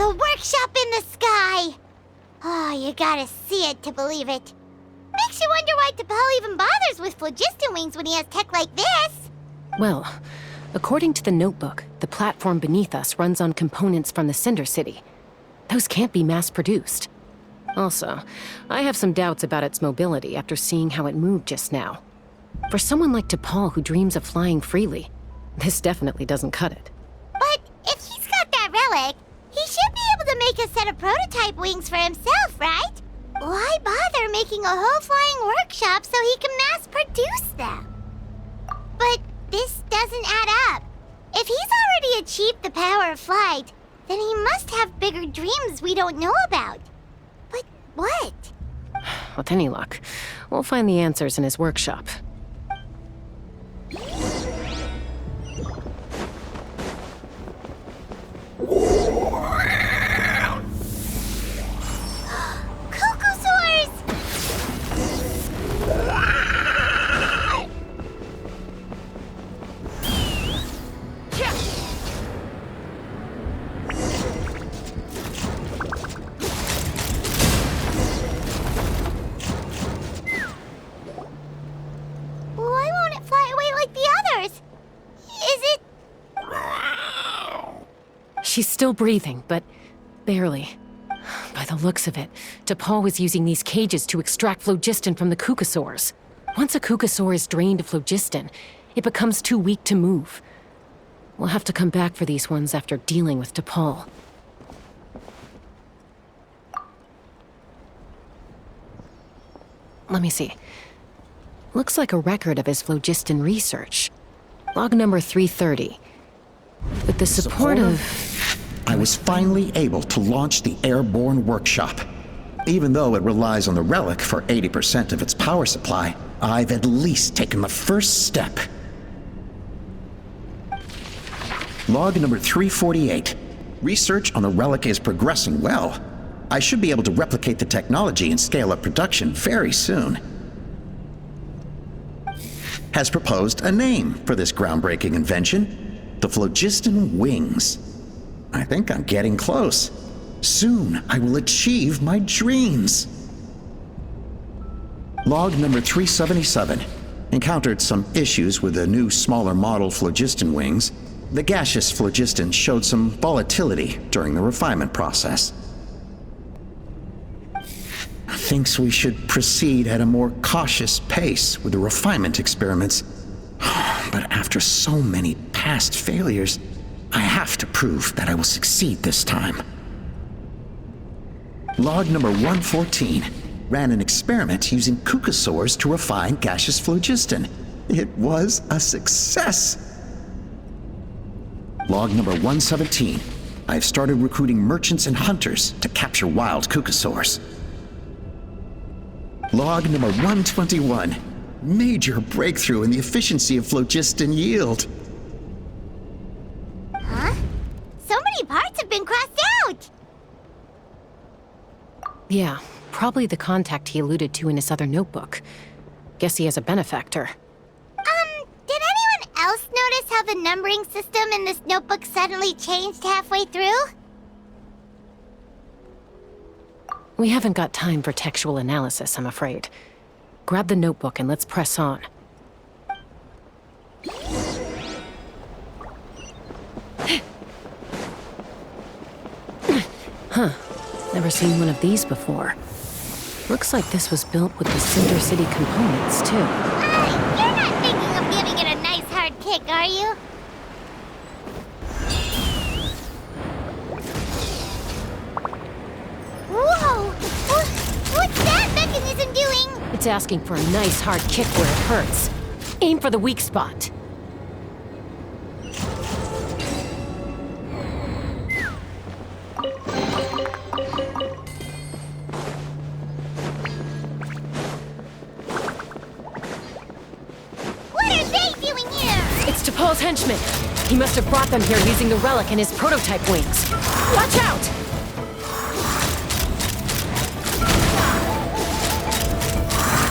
A workshop in the sky! Oh, you gotta see it to believe it. Makes you wonder why T'Pol even bothers with phlogiston wings when he has tech like this. Well, according to the notebook, the platform beneath us runs on components from the Cinder City. Those can't be mass-produced. Also, I have some doubts about its mobility after seeing how it moved just now. For someone like T'Pol who dreams of flying freely, this definitely doesn't cut it. But if he's got that relic, he should be able to make a set of prototype wings for himself, right? Why bother making a whole flying workshop so he can mass-produce them? But this doesn't add up. If he's already achieved the power of flight, then he must have bigger dreams we don't know about. But what? With any luck, we'll find the answers in his workshop. She's still breathing, but barely. By the looks of it, T'Pol was using these cages to extract phlogiston from the Kukasaurs. Once a Kukasaur is drained of phlogiston, it becomes too weak to move. We'll have to come back for these ones after dealing with T'Pol. Let me see. Looks like a record of his phlogiston research. Log number 330. With the support of... I was finally able to launch the airborne workshop. Even though it relies on the relic for 80% of its power supply, I've at least taken the first step. Log number 348. Research on the relic is progressing well. I should be able to replicate the technology and scale up production very soon. Has proposed a name for this groundbreaking invention: the phlogiston wings. I think I'm getting close. Soon I will achieve my dreams. Log number 377. Encountered some issues with the new smaller model phlogiston wings. The gaseous phlogiston showed some volatility during the refinement process. Thinks we should proceed at a more cautious pace with the refinement experiments. But after so many past failures, I have to prove that I will succeed this time. Log number 114. Ran an experiment using Kukasaurs to refine gaseous phlogiston. It was a success. Log number 117. I've started recruiting merchants and hunters to capture wild Kukasaurs. Log number 121. Major breakthrough in the efficiency of phlogiston yield. Huh? So many parts have been crossed out! Yeah, probably the contact he alluded to in his other notebook. Guess he has a benefactor. Did anyone else notice how the numbering system in this notebook suddenly changed halfway through? We haven't got time for textual analysis, I'm afraid. Grab the notebook and let's press on. Huh. Never seen one of these before. Looks like this was built with the Cinder City components, too. You're not thinking of giving it a nice hard kick, are you? Whoa! What's that mechanism doing? It's asking for a nice hard kick where it hurts. Aim for the weak spot. What are they doing here? It's T'Pol's henchmen. He must have brought them here using the relic and his prototype wings. Watch out!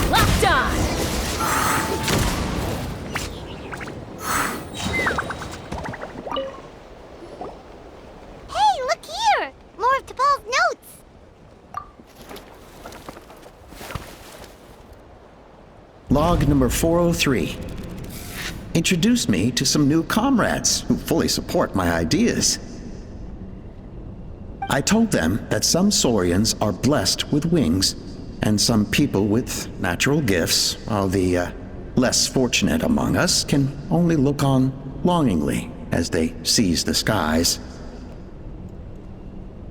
Locked on! Hey, look here! More Log number 403. Introduced me to some new comrades who fully support my ideas. I told them that some saurians are blessed with wings, and some people with natural gifts, while the less fortunate among us can only look on longingly as they seize the skies.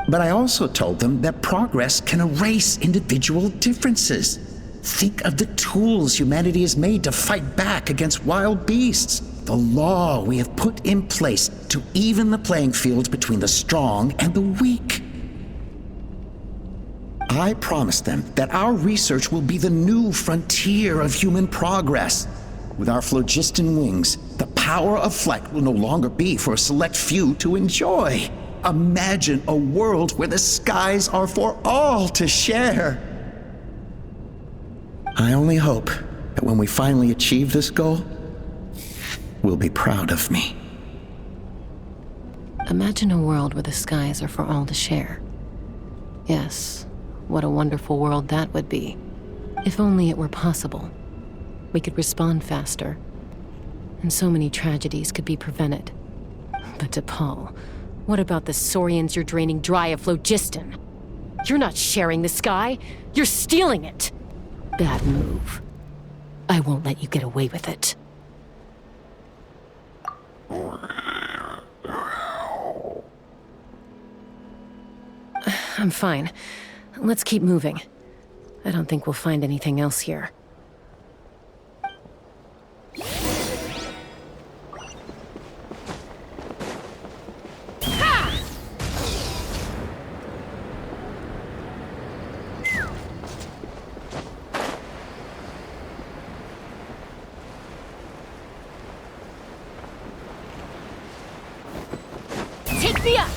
But I also told them that progress can erase individual differences. Think of the tools humanity has made to fight back against wild beasts. The law we have put in place to even the playing field between the strong and the weak. I promised them that our research will be the new frontier of human progress. With our phlogiston wings, the power of flight will no longer be for a select few to enjoy. Imagine a world where the skies are for all to share. I only hope that when we finally achieve this goal, we'll be proud of me. Imagine a world where the skies are for all to share. Yes, what a wonderful world that would be. If only it were possible. We could respond faster, and so many tragedies could be prevented. But to Paul, what about the saurians you're draining dry of phlogiston? You're not sharing the sky, you're stealing it! Bad move. I won't let you get away with it. I'm fine. Let's keep moving. I don't think we'll find anything else here. Take me up!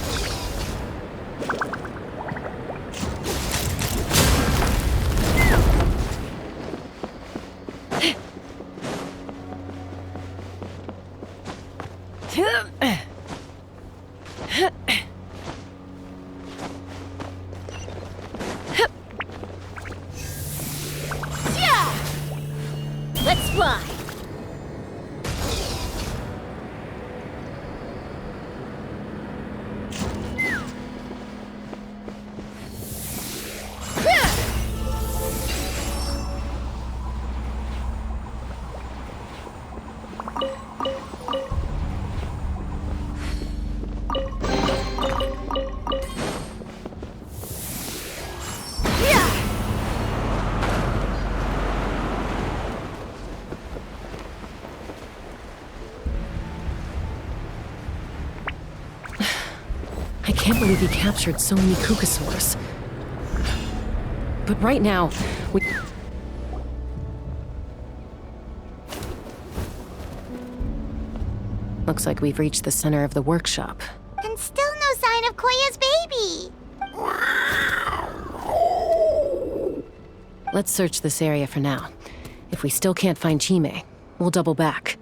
Let's fly! I can't believe he captured so many Kukasaurs. But right now, we... Looks like we've reached the center of the workshop. And still no sign of Koya's baby. Let's search this area for now. If we still can't find Chime, we'll double back.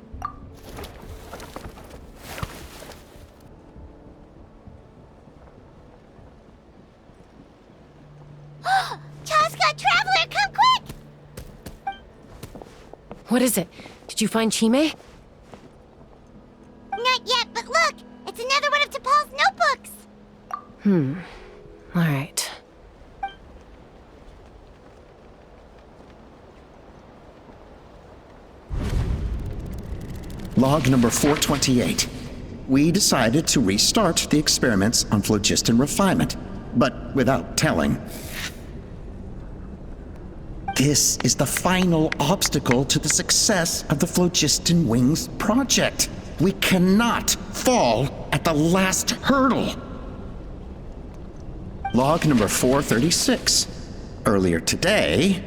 Chasca, Traveler, come quick! What is it? Did you find Chime? Not yet, but look! It's another one of T'Pol's notebooks! All right. Log number 428. We decided to restart the experiments on phlogiston refinement, but without telling. This is the final obstacle to the success of the Phlogiston Wings project. We cannot fall at the last hurdle. Log number 436. Earlier today,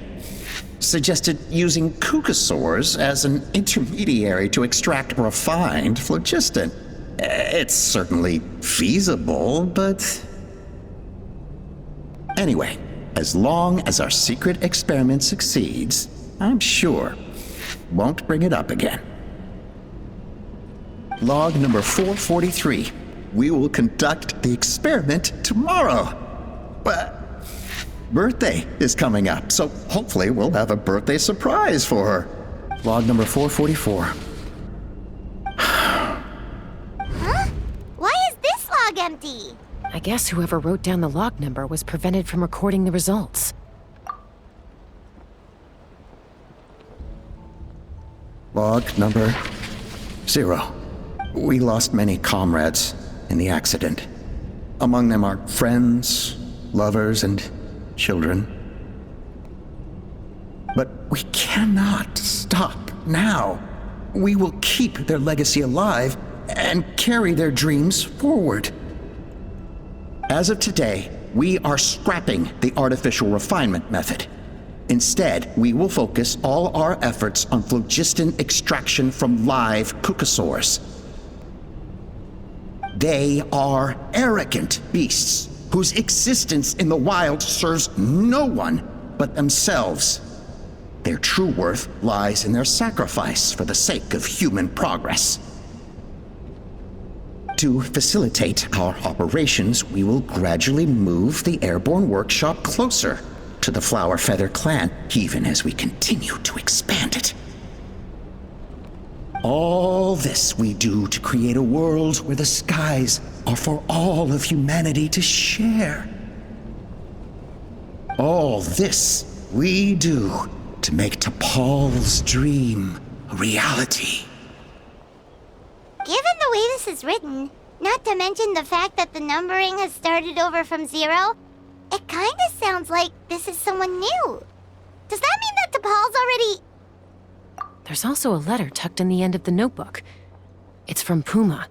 suggested using Kukasaurs as an intermediary to extract refined phlogiston. It's certainly feasible, but... Anyway, as long as our secret experiment succeeds, I'm sure won't bring it up again. Log number 443. We will conduct the experiment tomorrow. But birthday is coming up, so hopefully we'll have a birthday surprise for her. Log number 444. Huh? Why is this log empty? I guess whoever wrote down the log number was prevented from recording the results. Log number 0. We lost many comrades in the accident. Among them are friends, lovers, and children. But we cannot stop now. We will keep their legacy alive and carry their dreams forward. As of today, we are scrapping the artificial refinement method. Instead, we will focus all our efforts on phlogiston extraction from live cucosaurs. They are arrogant beasts whose existence in the wild serves no one but themselves. Their true worth lies in their sacrifice for the sake of human progress. To facilitate our operations, we will gradually move the airborne workshop closer to the Flower Feather clan, even as we continue to expand it. All this we do to create a world where the skies are for all of humanity to share. All this we do to make T'Pol's dream a reality. Given the way this is written, not to mention the fact that the numbering has started over from 0, it kinda sounds like this is someone new. Does that mean that T'Pol's already... There's also a letter tucked in the end of the notebook. It's from Puma.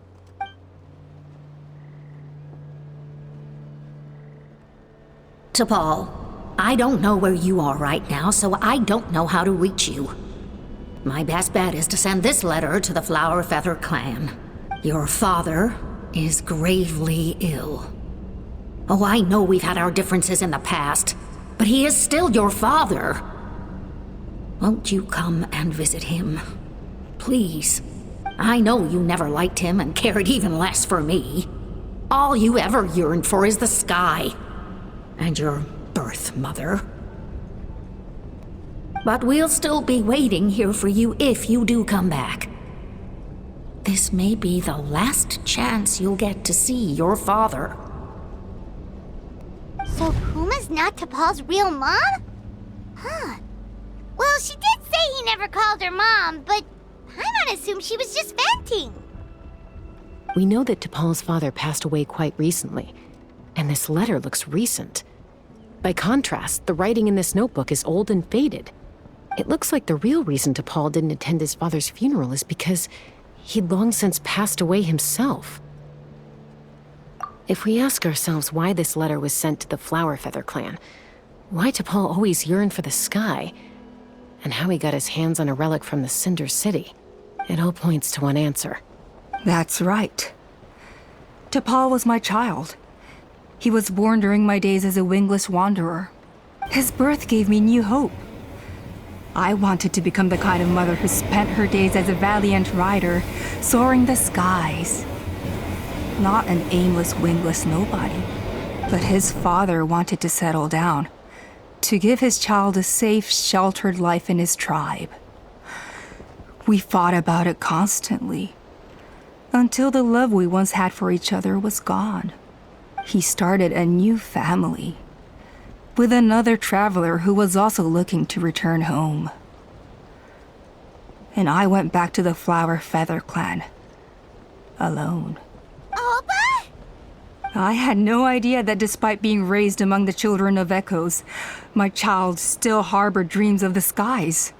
T'Pol, I don't know where you are right now, so I don't know how to reach you. My best bet is to send this letter to the Flower Feather clan. Your father is gravely ill. Oh, I know we've had our differences in the past, but he is still your father. Won't you come and visit him? Please. I know you never liked him and cared even less for me. All you ever yearned for is the sky. And your birth mother. But we'll still be waiting here for you if you do come back. This may be the last chance you'll get to see your father. So Puma's not T'Pol's real mom? Huh. Well, she did say he never called her mom, but I'm gonna assume she was just venting. We know that T'Pol's father passed away quite recently, and this letter looks recent. By contrast, the writing in this notebook is old and faded. It looks like the real reason T'Pol didn't attend his father's funeral is because he'd long since passed away himself. If we ask ourselves why this letter was sent to the Flower Feather clan, why T'Pol always yearned for the sky, and how he got his hands on a relic from the Cinder City, it all points to one answer. That's right. T'Pol was my child. He was born during my days as a wingless wanderer. His birth gave me new hope. I wanted to become the kind of mother who spent her days as a valiant rider, soaring the skies. Not an aimless, wingless nobody. But his father wanted to settle down, to give his child a safe, sheltered life in his tribe. We fought about it constantly, until the love we once had for each other was gone. He started a new family, with another traveler who was also looking to return home. And I went back to the Flower Feather clan, alone. Opa? I had no idea that despite being raised among the children of echoes, my child still harbored dreams of the skies.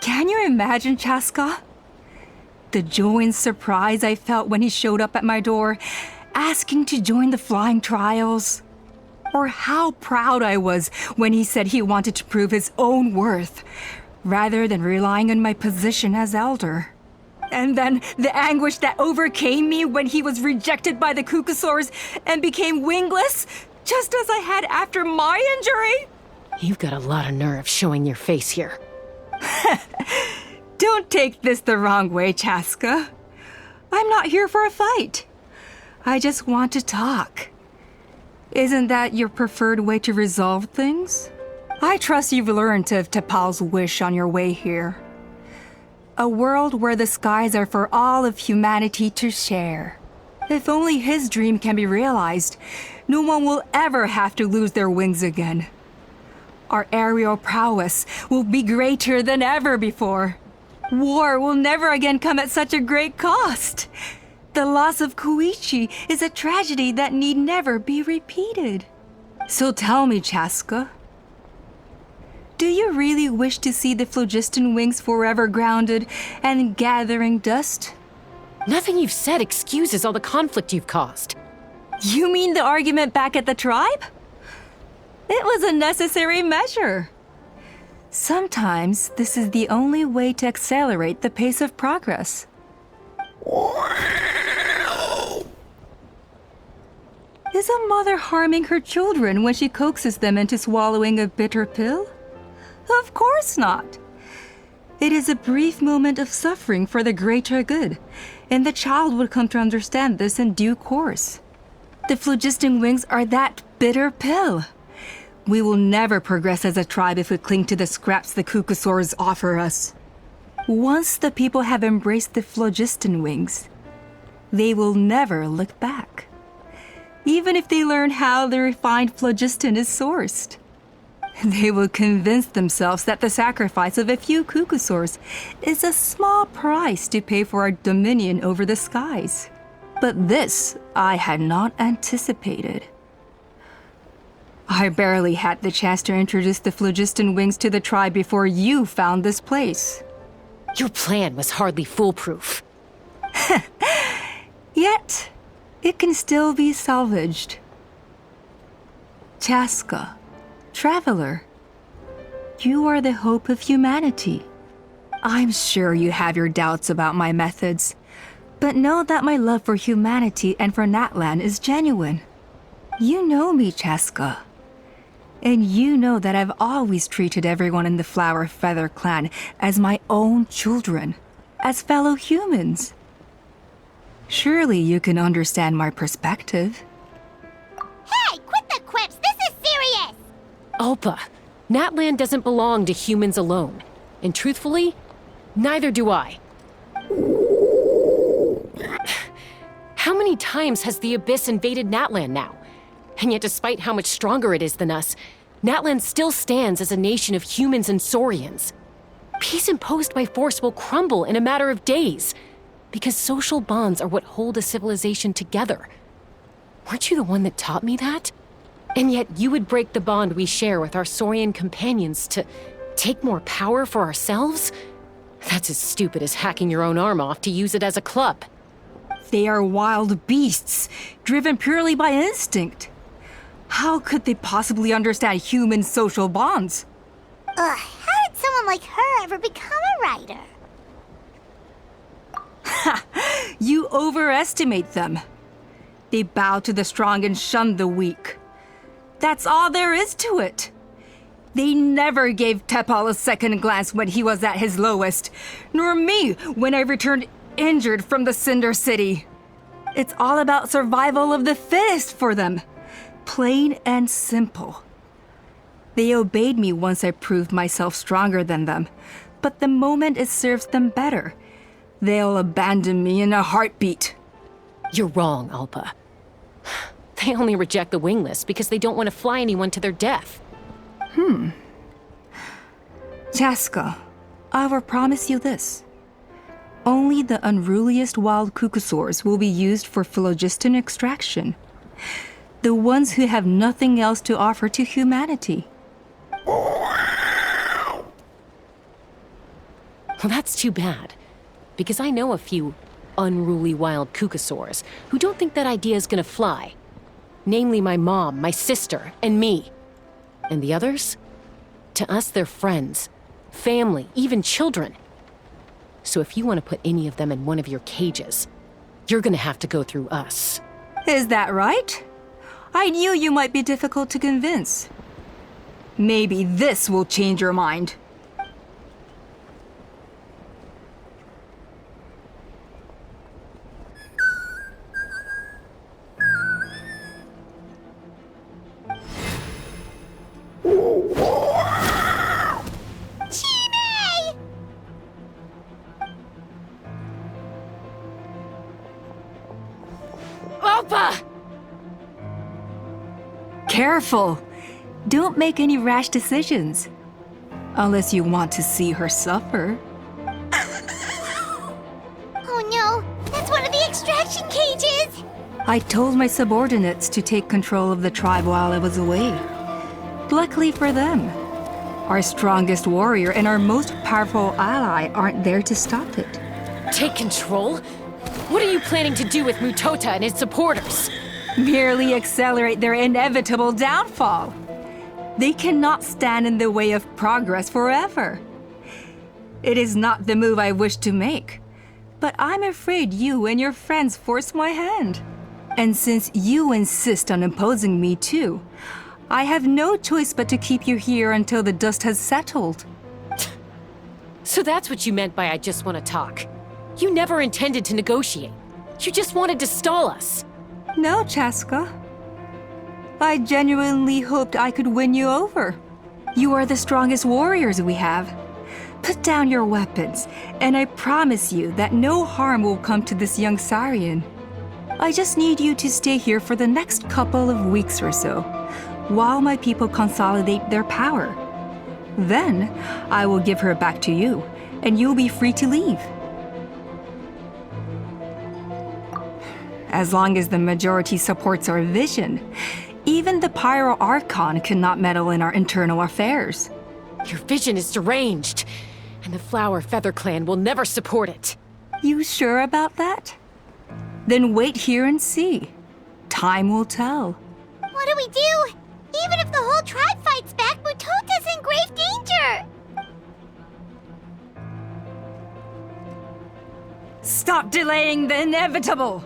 Can you imagine, Chasca? The joy and surprise I felt when he showed up at my door, asking to join the flying trials. Or how proud I was when he said he wanted to prove his own worth, rather than relying on my position as elder. And then the anguish that overcame me when he was rejected by the cucosaurs and became wingless, just as I had after my injury. You've got a lot of nerve showing your face here. Don't take this the wrong way, Chasca. I'm not here for a fight. I just want to talk. Isn't that your preferred way to resolve things? I trust you've learned of T'Pol's wish on your way here. A world where the skies are for all of humanity to share. If only his dream can be realized, no one will ever have to lose their wings again. Our aerial prowess will be greater than ever before. War will never again come at such a great cost. The loss of Koichi is a tragedy that need never be repeated. So tell me, Chasca, do you really wish to see the phlogiston wings forever grounded and gathering dust? Nothing you've said excuses all the conflict you've caused. You mean the argument back at the tribe? It was a necessary measure. Sometimes this is the only way to accelerate the pace of progress. Is a mother harming her children when she coaxes them into swallowing a bitter pill? Of course not. It is a brief moment of suffering for the greater good, and the child would come to understand this in due course. The phlogiston wings are that bitter pill. We will never progress as a tribe if we cling to the scraps the Kukusaurs offer us. Once the people have embraced the phlogiston wings, they will never look back. Even if they learn how the refined phlogiston is sourced. They will convince themselves that the sacrifice of a few Kukusaurs is a small price to pay for our dominion over the skies. But this I had not anticipated. I barely had the chance to introduce the phlogiston wings to the tribe before you found this place. Your plan was hardly foolproof. Yet, it can still be salvaged. Chasca, traveler, you are the hope of humanity. I'm sure you have your doubts about my methods, but know that my love for humanity and for Natlan is genuine. You know me, Chasca. And you know that I've always treated everyone in the Flower Feather clan as my own children, as fellow humans. Surely you can understand my perspective. Hey, quit the quips! This is serious! Alpa, Natlan doesn't belong to humans alone. And truthfully, neither do I. How many times has the Abyss invaded Natlan now? And yet despite how much stronger it is than us, Natlan still stands as a nation of humans and Saurians. Peace imposed by force will crumble in a matter of days, because social bonds are what hold a civilization together. Weren't you the one that taught me that? And yet you would break the bond we share with our Saurian companions to take more power for ourselves? That's as stupid as hacking your own arm off to use it as a club. They are wild beasts, driven purely by instinct. How could they possibly understand human social bonds? Ugh, how did someone like her ever become a writer? You overestimate them. They bow to the strong and shun the weak. That's all there is to it. They never gave Tepal a second glance when he was at his lowest, nor me when I returned injured from the Cinder City. It's all about survival of the fittest for them. Plain and simple. They obeyed me once I proved myself stronger than them, but the moment it serves them better, they'll abandon me in a heartbeat. You're wrong, Alpa. They only reject the wingless because they don't want to fly anyone to their death. Chasca, I will promise you this. Only the unruliest wild Kukusaurs will be used for phlogiston extraction. The ones who have nothing else to offer to humanity. Well, that's too bad. Because I know a few unruly wild Kukusaurs who don't think that idea is gonna fly. Namely my mom, my sister, and me. And the others? To us, they're friends, family, even children. So if you want to put any of them in one of your cages, you're gonna have to go through us. Is that right? I knew you might be difficult to convince. Maybe this will change your mind. Opa! Careful! Don't make any rash decisions. Unless you want to see her suffer. Oh no, that's one of the extraction cages! I told my subordinates to take control of the tribe while I was away. Luckily for them, our strongest warrior and our most powerful ally aren't there to stop it. Take control? What are you planning to do with Mutota and his supporters? Merely accelerate their inevitable downfall. They cannot stand in the way of progress forever. It is not the move I wish to make, but I'm afraid you and your friends force my hand. And since you insist on imposing me too, I have no choice but to keep you here until the dust has settled. So that's what you meant by I just want to talk. You never intended to negotiate. You just wanted to stall us. No, Chasca. I genuinely hoped I could win you over. You are the strongest warriors we have. Put down your weapons, and I promise you that no harm will come to this young Saurian. I just need you to stay here for the next couple of weeks or so, while my people consolidate their power. Then, I will give her back to you, and you'll be free to leave. As long as the majority supports our vision, even the Pyro Archon cannot meddle in our internal affairs. Your vision is deranged, and the Flower Feather Clan will never support it. You sure about that? Then wait here and see. Time will tell. What do we do? Even if the whole tribe fights back, Mutota's in grave danger! Stop delaying the inevitable!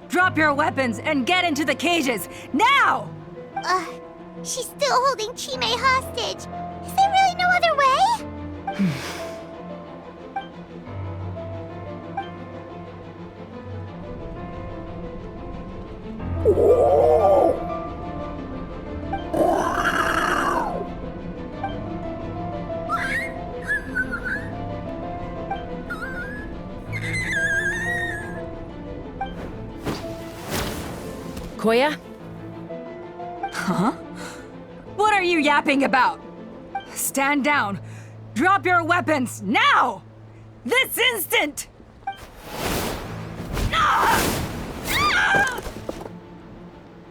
Drop your weapons and get into the cages, now! She's still holding Chime hostage. Is there really no other way? Koya? Huh? What are you yapping about? Stand down. Drop your weapons, now! This instant! Ah! Ah!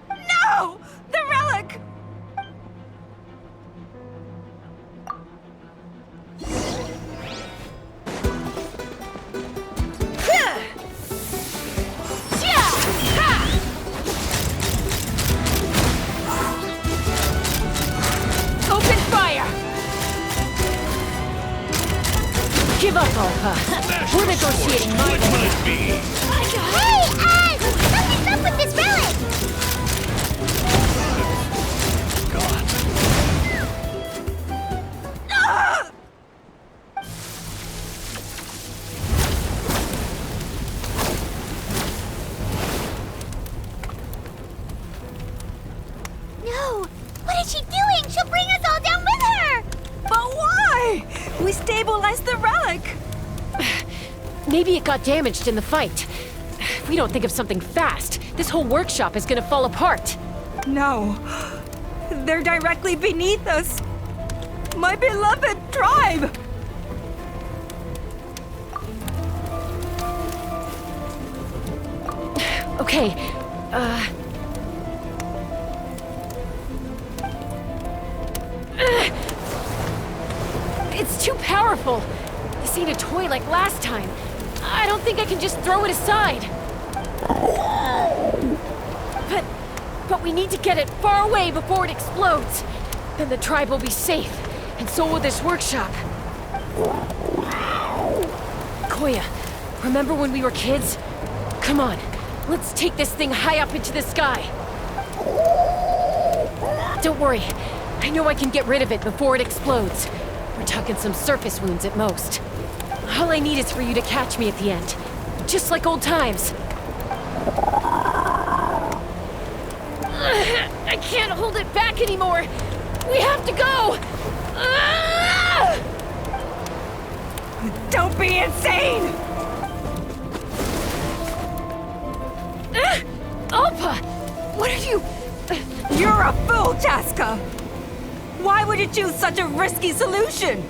No! The relic! Open fire! Give up, Alpha. We're negotiating my Hey, something's up with this relic! No! What is she doing? She'll bring us all down with her! But why? We stabilized the relic! Maybe it got damaged in the fight. If we don't think of something fast, this whole workshop is gonna fall apart. No. They're directly beneath us. My beloved tribe! Okay, It's too powerful. This ain't a toy like last time. I don't think I can just throw it aside. But we need to get it far away before it explodes. Then the tribe will be safe, and so will this workshop. Koya, remember when we were kids? Come on, let's take this thing high up into the sky. Don't worry, I know I can get rid of it before it explodes. We're talking some surface wounds at most. All I need is for you to catch me at the end. Just like old times. I can't hold it back anymore. We have to go. Don't be insane! Alpa! Chasca! Why would you choose such a risky solution?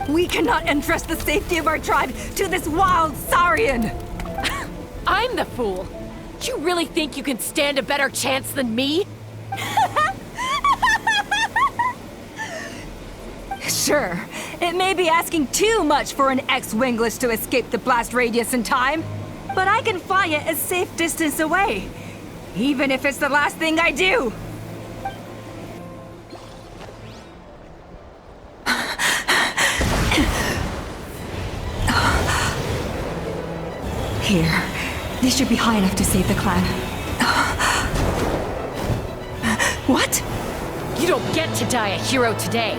We cannot entrust the safety of our tribe to this wild Saurian! I'm the fool! You really think you can stand a better chance than me? Sure, it may be asking too much for an ex-wingless to escape the blast radius in time, but I can fly it a safe distance away, even if it's the last thing I do. Here, this should be high enough to save the clan. What? You don't get to die a hero today.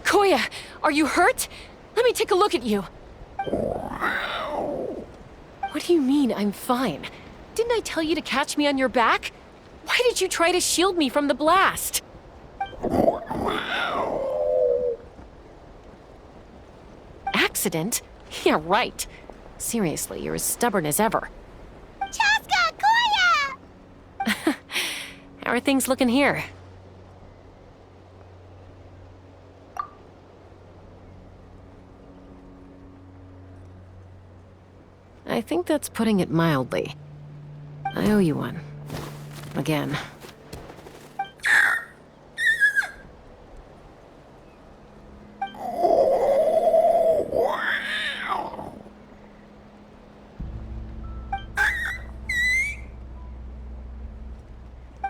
Koya, are you hurt? Let me take a look at you. What do you mean, I'm fine? Didn't I tell you to catch me on your back? Why did you try to shield me from the blast? Accident? Yeah, right. Seriously, you're as stubborn as ever. Chasca, Koya! How are things looking here? I think that's putting it mildly. I owe you one. Again.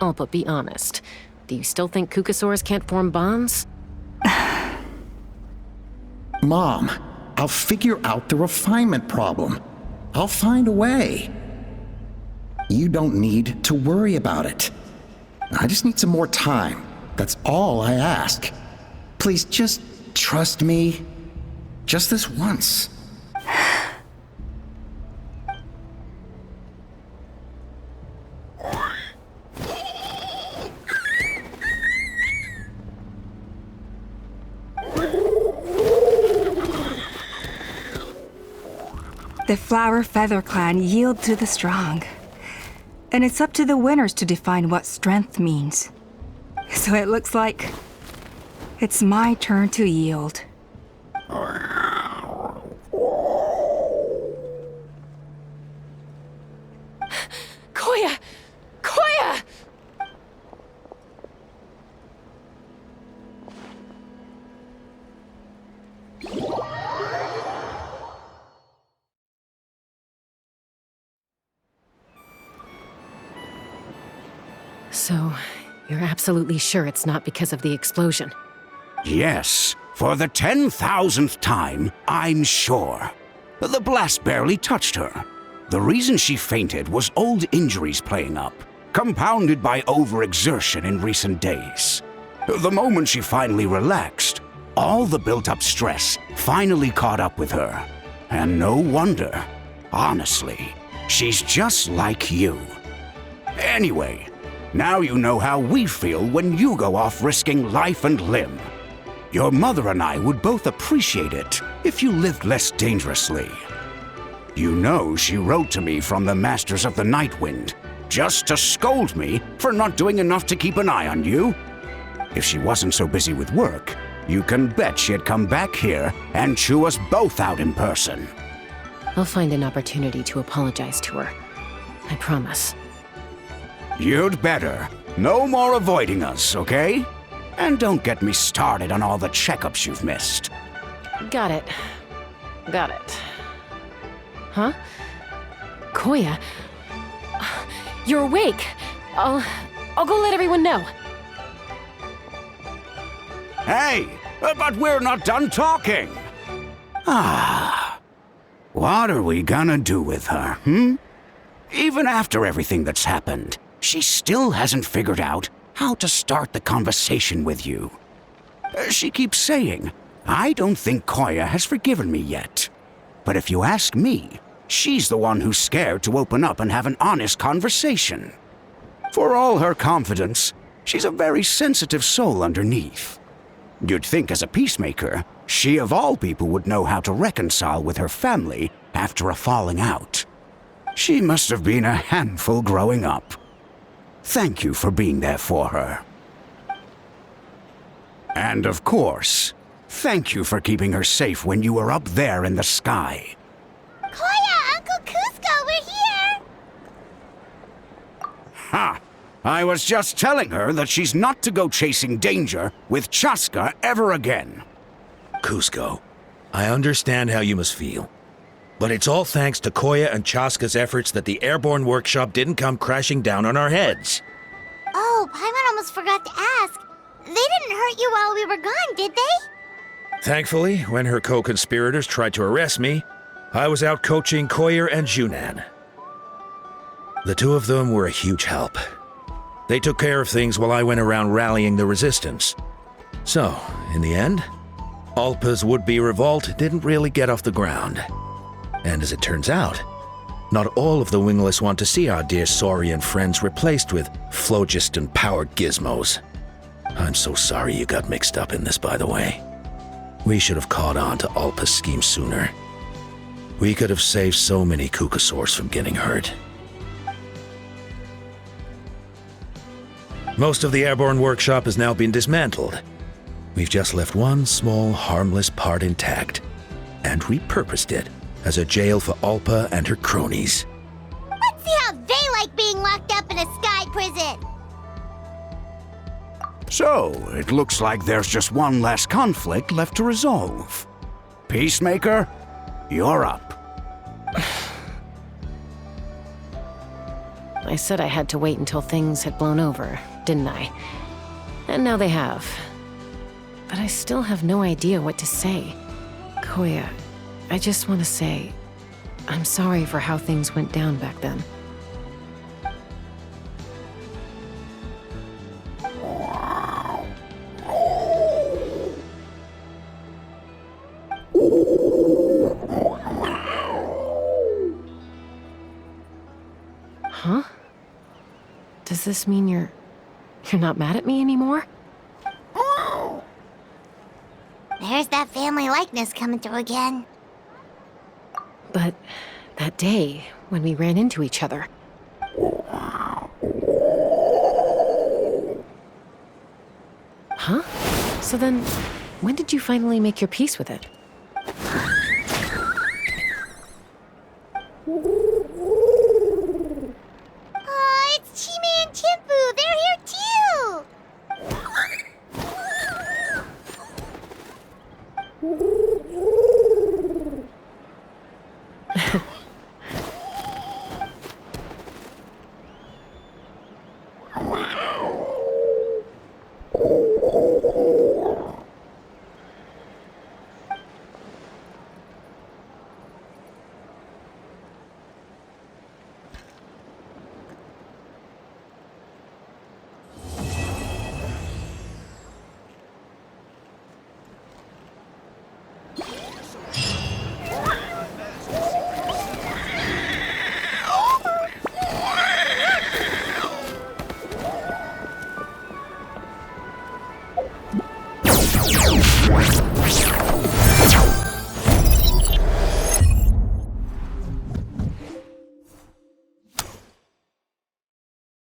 Oh, but be honest. Do you still think Kukasaurs can't form bonds? Mom, I'll figure out the refinement problem. I'll find a way. You don't need to worry about it. I just need some more time. That's all I ask. Please just trust me. Just this once. The Flower Feather Clan yield to the strong. And it's up to the winners to define what strength means. So it looks like it's my turn to yield. Koya! Koya! So, you're absolutely sure it's not because of the explosion? Yes, for the 10,000th time, I'm sure. The blast barely touched her. The reason she fainted was old injuries playing up, compounded by overexertion in recent days. The moment she finally relaxed, all the built-up stress finally caught up with her. And no wonder. Honestly, she's just like you. Anyway, now you know how we feel when you go off risking life and limb. Your mother and I would both appreciate it if you lived less dangerously. You know she wrote to me from the Masters of the Nightwind, just to scold me for not doing enough to keep an eye on you. If she wasn't so busy with work, you can bet she'd come back here and chew us both out in person. I'll find an opportunity to apologize to her. I promise. You'd better. No more avoiding us, okay? And don't get me started on all the checkups you've missed. Got it. Got it. Huh? Koya? You're awake. I'll go let everyone know. Hey, but we're not done talking. What are we gonna do with her, Even after everything that's happened, she still hasn't figured out how to start the conversation with you. She keeps saying, I don't think Koya has forgiven me yet. But if you ask me, she's the one who's scared to open up and have an honest conversation. For all her confidence, she's a very sensitive soul underneath. You'd think as a peacemaker, she of all people would know how to reconcile with her family after a falling out. She must have been a handful growing up. Thank you for being there for her. And of course, thank you for keeping her safe when you were up there in the sky. Koya, Uncle Cusco, we're here! Ha! I was just telling her that she's not to go chasing danger with Chasca ever again. Cusco, I understand how you must feel. But it's all thanks to Koya and Chasca's efforts that the airborne workshop didn't come crashing down on our heads. Oh, Paimon almost forgot to ask. They didn't hurt you while we were gone, did they? Thankfully, when her co-conspirators tried to arrest me, I was out coaching Koya and Junan. The two of them were a huge help. They took care of things while I went around rallying the resistance. So, in the end, Alpa's would-be revolt didn't really get off the ground. And as it turns out, not all of the wingless want to see our dear Saurian friends replaced with phlogiston-powered gizmos. I'm so sorry you got mixed up in this, by the way. We should have caught on to Alpa's scheme sooner. We could have saved so many Kukasaurs from getting hurt. Most of the airborne workshop has now been dismantled. We've just left one small, harmless part intact, and repurposed it as a jail for Alpa and her cronies. Let's see how they like being locked up in a sky prison! So, it looks like there's just one last conflict left to resolve. Peacemaker, you're up. I said I had to wait until things had blown over, didn't I? And now they have. But I still have no idea what to say. Koya, I just want to say, I'm sorry for how things went down back then. Huh? Does this mean you're not mad at me anymore? There's that family likeness coming through again. But that day, when we ran into each other... Huh? So then, when did you finally make your peace with it? Oh, it's Chime and Chimpu! They're here too!